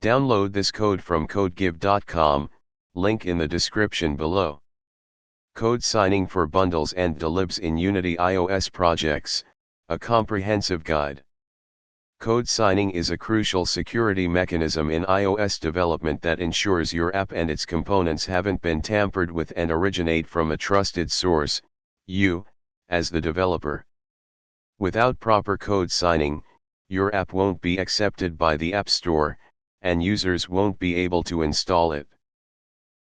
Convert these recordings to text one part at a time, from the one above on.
Download this code from codegive.com, link in the description below. Code signing for bundles and dylibs in Unity iOS projects, a comprehensive guide. Code signing is a crucial security mechanism in iOS development that ensures your app and its components haven't been tampered with and originate from a trusted source, you, as the developer. Without proper code signing, your app won't be accepted by the App Store, and users won't be able to install it.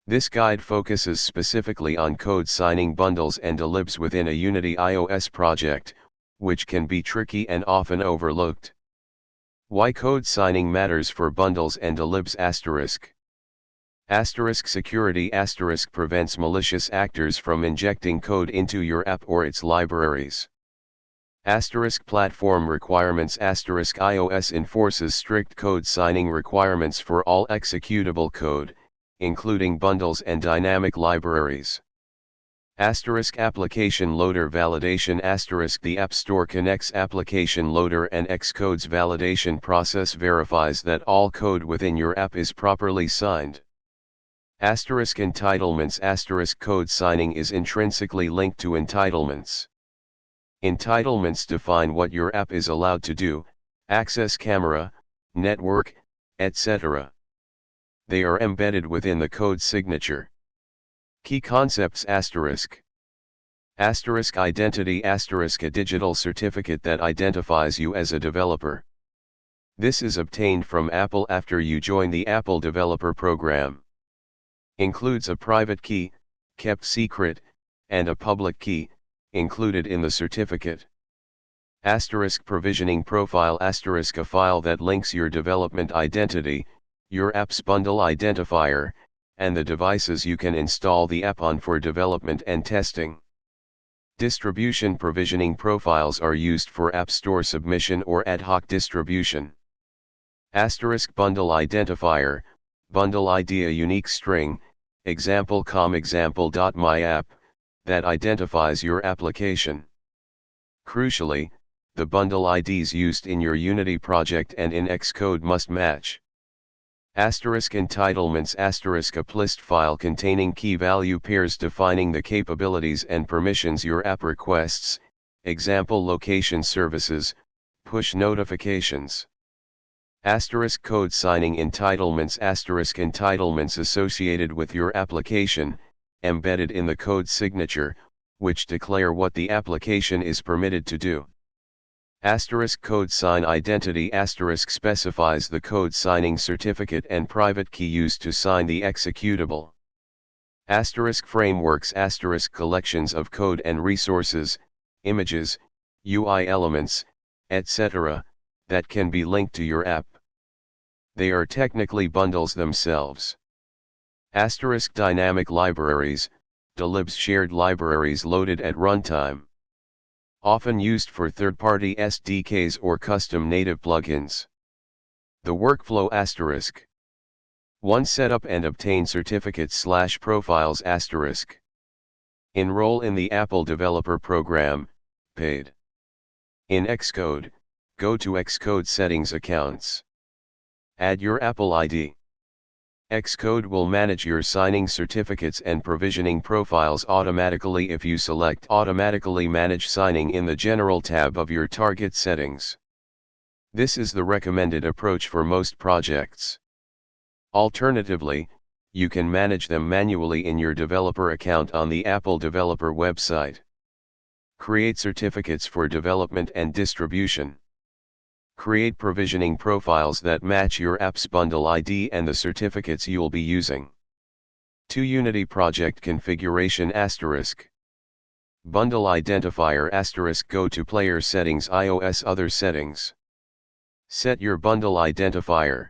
This guide focuses specifically on code signing bundles and dylibs within a Unity iOS project, which can be tricky and often overlooked. Why code signing matters for bundles and dylibs **** security * prevents malicious actors from injecting code into your app or its libraries. * platform requirements * iOS enforces strict code signing requirements for all executable code, including bundles and dynamic libraries. Application loader validation * the App Store connects application loader and Xcode's validation process verifies that all code within your app is properly signed. Entitlements * code signing is intrinsically linked to entitlements. Entitlements define what your app is allowed to do, access camera, network, etc. They are embedded within the code signature. Key concepts ***. Identity ***, a digital certificate that identifies you as a developer. This is obtained from Apple after you join the Apple Developer Program. Includes a private key, kept secret, and a public key, included in the certificate. Provisioning profile ***, a file that links your development identity, your app's bundle identifier, and the devices you can install the app on for development and testing. Distribution provisioning profiles are used for App Store submission or ad hoc distribution. Bundle identifier, bundle ID, a unique string, example com example.myapp, that identifies your application. Crucially, the bundle IDs used in your Unity project and in Xcode must match. Entitlements * a PLIST file containing key value pairs defining the capabilities and permissions your app requests, example location services, push notifications. Code signing entitlements * entitlements associated with your application, embedded in the code signature, which declare what the application is permitted to do. Code sign identity * specifies the code signing certificate and private key used to sign the executable. Frameworks * collections of code and resources, images, UI elements, etc., that can be linked to your app. They are technically bundles themselves. Dynamic libraries, dylibs, shared libraries loaded at runtime. Often used for third-party SDKs or custom native plugins. The workflow * 1. Set up and obtain certificates / profiles *. Enroll in the Apple Developer Program, paid. In Xcode, go to Xcode Settings Accounts. Add your Apple ID. Xcode will manage your signing certificates and provisioning profiles automatically if you select Automatically Manage Signing in the General tab of your target settings. This is the recommended approach for most projects. Alternatively, you can manage them manually in your developer account on the Apple Developer website. Create certificates for development and distribution. Create provisioning profiles that match your app's bundle ID and the certificates you'll be using. To Unity project configuration * Bundle identifier * go to Player Settings iOS Other Settings. Set your bundle identifier.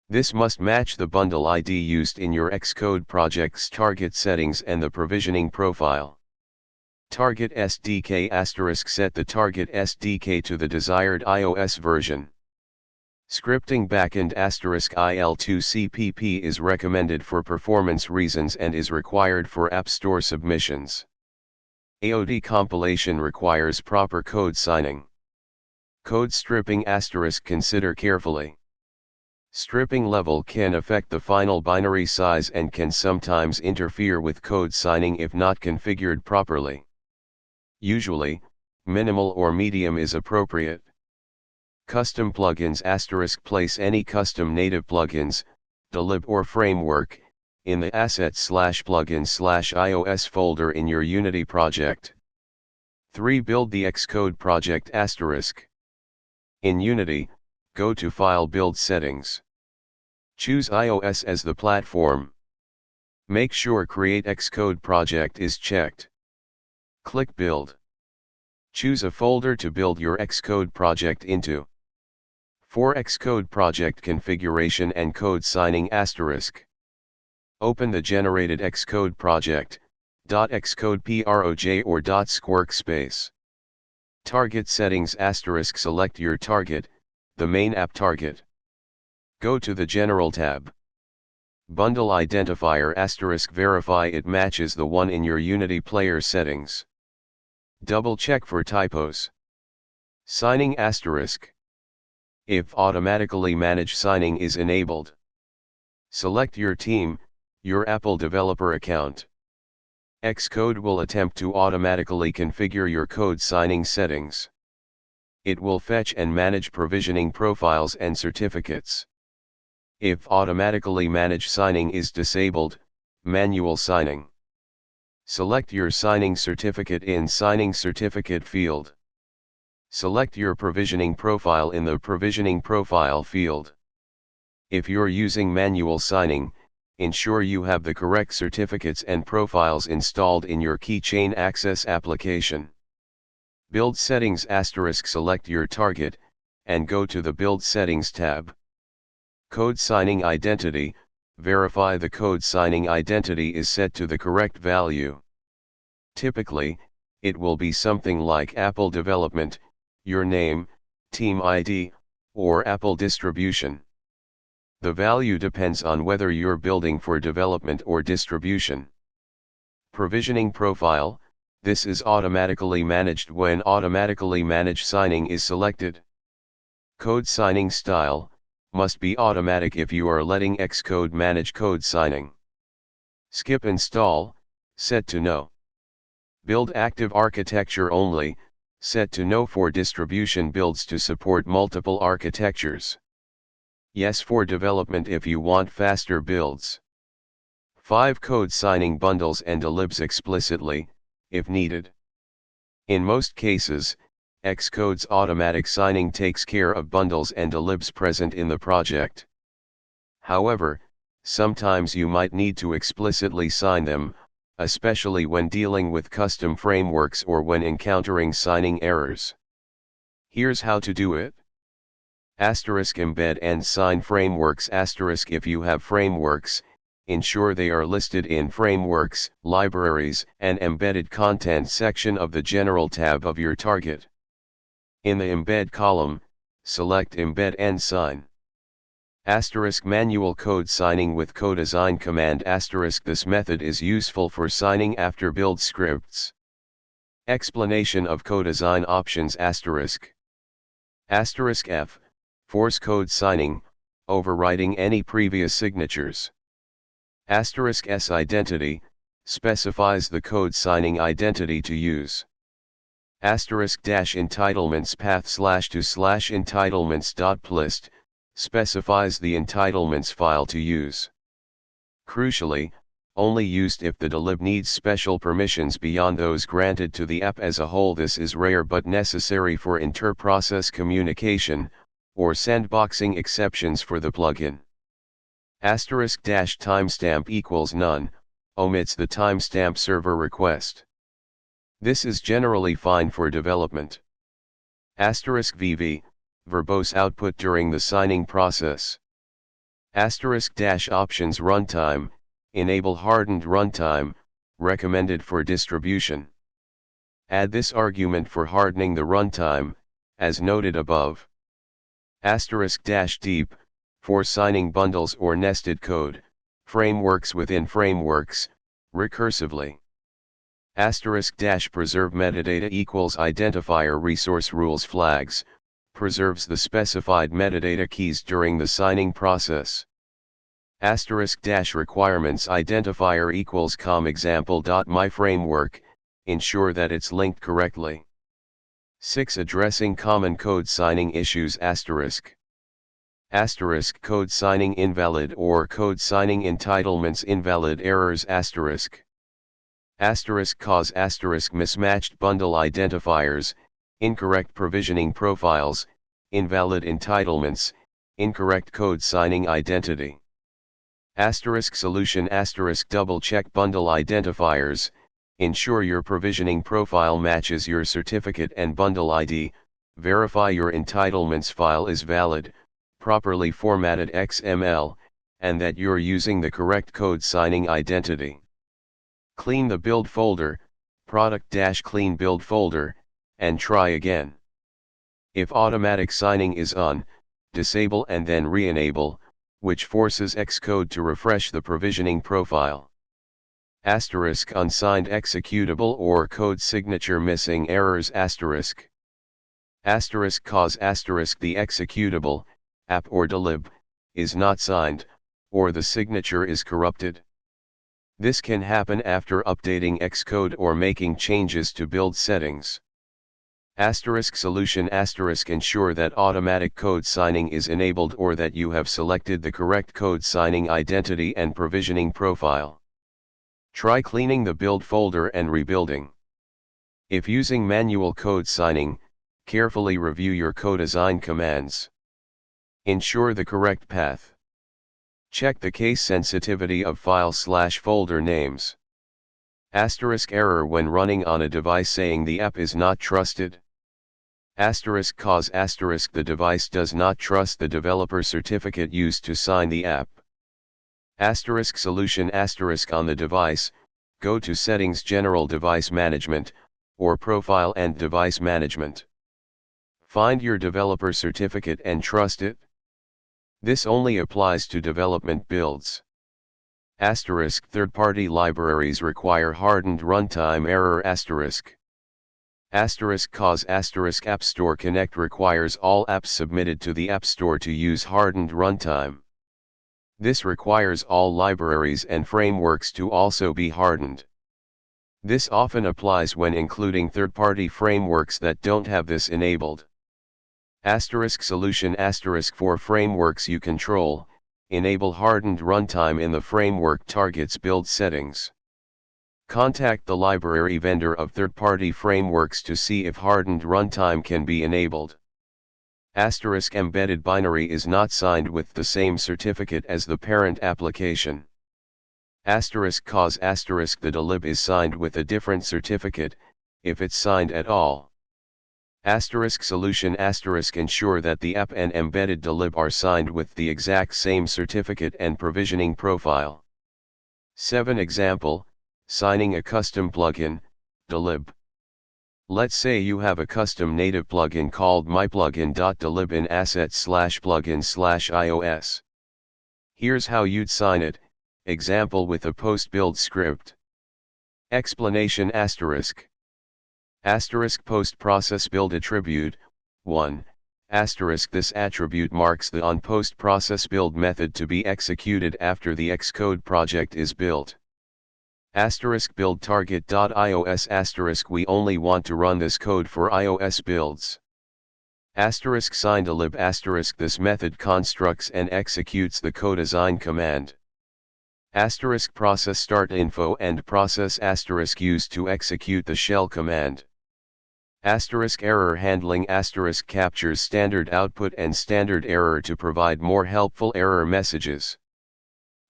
This must match the bundle ID used in your Xcode project's target settings and the provisioning profile. Target SDK * set the target SDK to the desired iOS version. Scripting backend * IL2CPP is recommended for performance reasons and is required for App Store submissions. AOD compilation requires proper code signing. Code stripping * consider carefully. Stripping level can affect the final binary size and can sometimes interfere with code signing if not configured properly. Usually, minimal or medium is appropriate. Custom plugins * place any custom native plugins, dylib or framework, in the assets/plugins/iOS folder in your Unity project. 3. Build the Xcode project *. In Unity, go to File Build Settings. Choose iOS as the platform. Make sure Create Xcode Project is checked. Click Build. Choose a folder to build your Xcode project into. For Xcode project configuration and code signing *. Open the generated Xcode project, .xcode proj or .squarkspace. Target settings * select your target, the main app target. Go to the General tab. Bundle identifier * verify it matches the one in your Unity player settings. Double check for typos. Signing *. If automatically manage signing is enabled, select your team, your Apple developer account. Xcode will attempt to automatically configure your code signing settings. It will fetch and manage provisioning profiles and certificates. If automatically manage signing is disabled, manual signing. Select your signing certificate in Signing Certificate field. Select your provisioning profile in the Provisioning Profile field. If you're using manual signing, ensure you have the correct certificates and profiles installed in your Keychain Access application. Build Settings * select your target, and go to the Build Settings tab. Code Signing Identity, verify the code signing identity is set to the correct value. Typically, it will be something like Apple Development, your name, team ID, or Apple Distribution. The value depends on whether you're building for development or distribution. Provisioning Profile, this is automatically managed when automatically managed signing is selected. Code Signing Style, must be automatic if you are letting Xcode manage code signing. Skip Install, set to No. Build Active Architecture Only, set to No for distribution builds to support multiple architectures. Yes for development if you want faster builds. 5. Code signing bundles and dylibs explicitly, if needed. In most cases, Xcode's automatic signing takes care of bundles and dylibs present in the project. However, sometimes you might need to explicitly sign them, especially when dealing with custom frameworks or when encountering signing errors. Here's how to do it. Embed and sign frameworks *. If you have frameworks, ensure they are listed in Frameworks, Libraries, and Embedded Content section of the General tab of your target. In the Embed column, select Embed and Sign. Manual code signing with codeassign command *. This method is useful for signing after build scripts. Explanation of codeassign options *. Force code signing, overriding any previous signatures. *S identity, specifies the code signing identity to use. *entitlements path /to /entitlements.plist, specifies the entitlements file to use. Crucially, only used if the dylib needs special permissions beyond those granted to the app as a whole. This is rare but necessary for inter-process communication, or sandboxing exceptions for the plugin. *timestamp equals none, omits the timestamp server request. This is generally fine for development. *VV, verbose output during the signing process. *options runtime, enable hardened runtime, recommended for distribution. Add this argument for hardening the runtime, as noted above. *deep, for signing bundles or nested code, frameworks within frameworks, recursively. *preserve metadata equals identifier resource rules flags, preserves the specified metadata keys during the signing process. *requirements identifier equals com example.myFramework, ensure that it's linked correctly. 6. Addressing common code signing issues code signing invalid or code signing entitlements invalid errors cause mismatched bundle identifiers, incorrect provisioning profiles, invalid entitlements, incorrect code signing identity. Solution double check bundle identifiers, ensure your provisioning profile matches your certificate and bundle ID, verify your entitlements file is valid, properly formatted XML, and that you're using the correct code signing identity. Clean the build folder, product-clean build folder, and try again. If automatic signing is on, disable and then re-enable, which forces Xcode to refresh the provisioning profile. Unsigned executable or code signature missing errors cause the executable, app or dylib, is not signed, or the signature is corrupted. This can happen after updating Xcode or making changes to build settings. Solution ensure that automatic code signing is enabled or that you have selected the correct code signing identity and provisioning profile. Try cleaning the build folder and rebuilding. If using manual code signing, carefully review your codeassign commands. Ensure the correct path. Check the case sensitivity of file/folder names. Error when running on a device saying the app is not trusted. Cause the device does not trust the developer certificate used to sign the app. Solution on the device, go to Settings General Device Management, or Profile and Device Management. Find your developer certificate and trust it. This only applies to development builds. Third-party libraries require hardened runtime error cause App Store Connect requires all apps submitted to the App Store to use hardened runtime. This requires all libraries and frameworks to also be hardened. This often applies when including third-party frameworks that don't have this enabled. Solution for frameworks you control, enable hardened runtime in the framework target's build settings. Contact the library vendor of third-party frameworks to see if hardened runtime can be enabled. Embedded binary is not signed with the same certificate as the parent application. Cause the dylib is signed with a different certificate, if it's signed at all. Solution ensure that the app and embedded dylib are signed with the exact same certificate and provisioning profile. 7 Example, signing a custom plugin, dylib. Let's say you have a custom native plugin called myplugin.dylib in assets/plugin/iOS. Here's how you'd sign it, example with a post-build script. Explanation post-process build attribute, 1, this attribute marks the on-post-process build method to be executed after the Xcode project is built. Build target.ios we only want to run this code for iOS builds. Sign dylib this method constructs and executes the codeassign command. Process start info and process used to execute the shell command. Error handling captures standard output and standard error to provide more helpful error messages.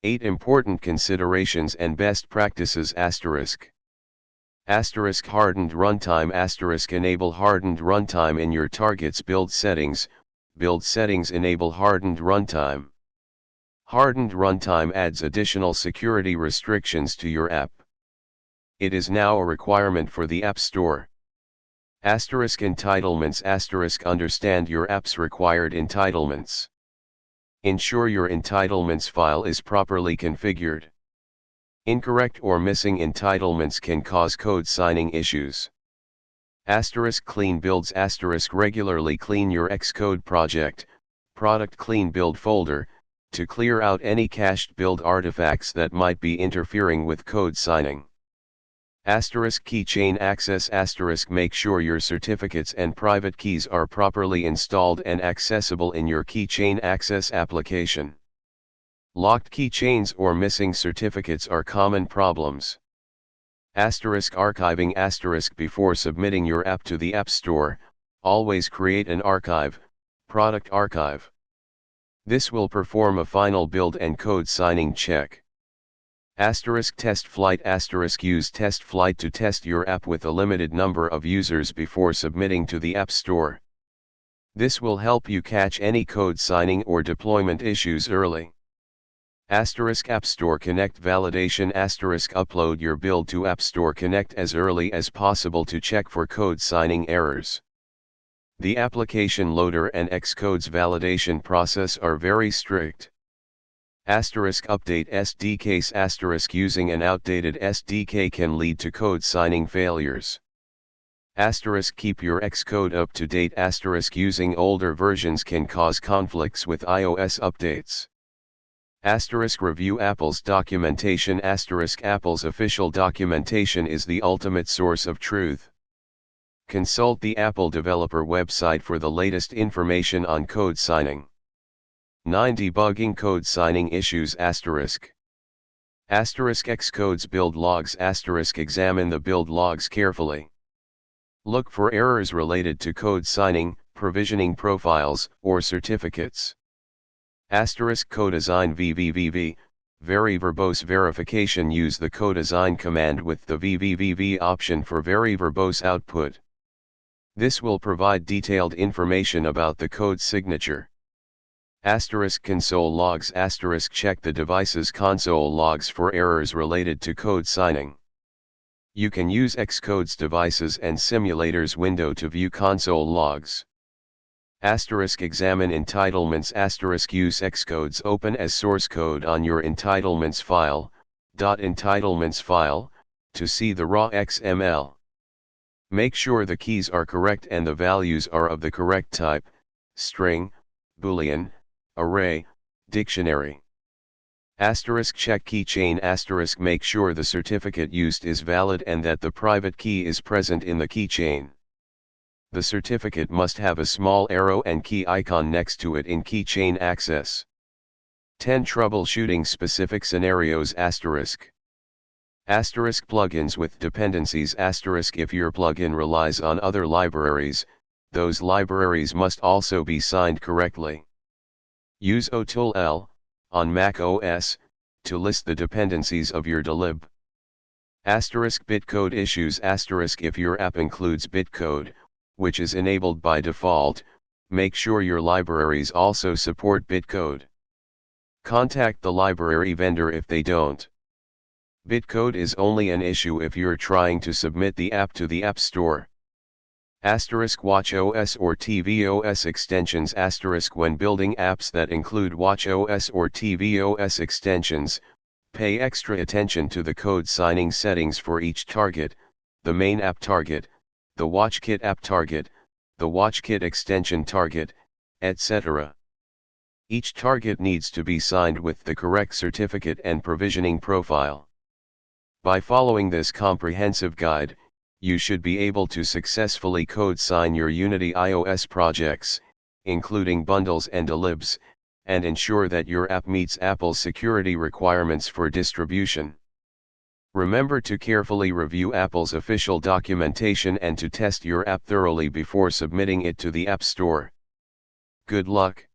8 Important considerations and best practices hardened runtime enable hardened runtime in your target's build settings enable hardened runtime. Hardened runtime adds additional security restrictions to your app. It is now a requirement for the App Store. Entitlements understand your app's required entitlements. Ensure your entitlements file is properly configured. Incorrect or missing entitlements can cause code signing issues. Clean builds regularly clean your Xcode project, product clean build folder, to clear out any cached build artifacts that might be interfering with code signing. Keychain access make sure your certificates and private keys are properly installed and accessible in your keychain access application. Locked keychains or missing certificates are common problems. Archiving before submitting your app to the App Store, always create an archive, product archive. This will perform a final build and code signing check. Test flight use test flight to test your app with a limited number of users before submitting to the App Store. This will help you catch any code signing or deployment issues early. App Store Connect validation upload your build to App Store Connect as early as possible to check for code signing errors. The application loader and Xcode's validation process are very strict. Update SDKs using an outdated SDK can lead to code signing failures. Keep your Xcode up to date. Using older versions can cause conflicts with iOS updates. Review Apple's documentation. Apple's official documentation is the ultimate source of truth. Consult the Apple developer website for the latest information on code signing. 9. Debugging code signing issues. Xcode's build logs. Examine the build logs carefully. Look for errors related to code signing, provisioning profiles, or certificates. Codeassign VVVV, very verbose verification. Use the codeassign command with the VVVV option for very verbose output. This will provide detailed information about the code signature. Console logs. Check the device's console logs for errors related to code signing. You can use Xcode's devices and simulators window to view console logs. Examine entitlements. Use Xcode's open as source code on your entitlements file, .entitlements file, to see the raw XML. Make sure the keys are correct and the values are of the correct type: string, boolean, array, dictionary. Check keychain. Make sure the certificate used is valid and that the private key is present in the keychain. The certificate must have a small arrow and key icon next to it in keychain access. 10. Troubleshooting specific scenarios. Plugins with dependencies. If your plugin relies on other libraries, those libraries must also be signed correctly. Use OTOOL on Mac OS to list the dependencies of your dylib. Bitcode issues. If your app includes bitcode, which is enabled by default, make sure your libraries also support bitcode. Contact the library vendor if they don't. Bitcode is only an issue if you're trying to submit the app to the App Store. WatchOS or tvOS extensions. When building apps that include WatchOS or tvOS extensions, pay extra attention to the code signing settings for each target: the main app target, the WatchKit app target, the WatchKit extension target, etc. Each target needs to be signed with the correct certificate and provisioning profile. By following this comprehensive guide, you should be able to successfully code sign your Unity iOS projects, including bundles and dylibs, and ensure that your app meets Apple's security requirements for distribution. Remember to carefully review Apple's official documentation and to test your app thoroughly before submitting it to the App Store. Good luck.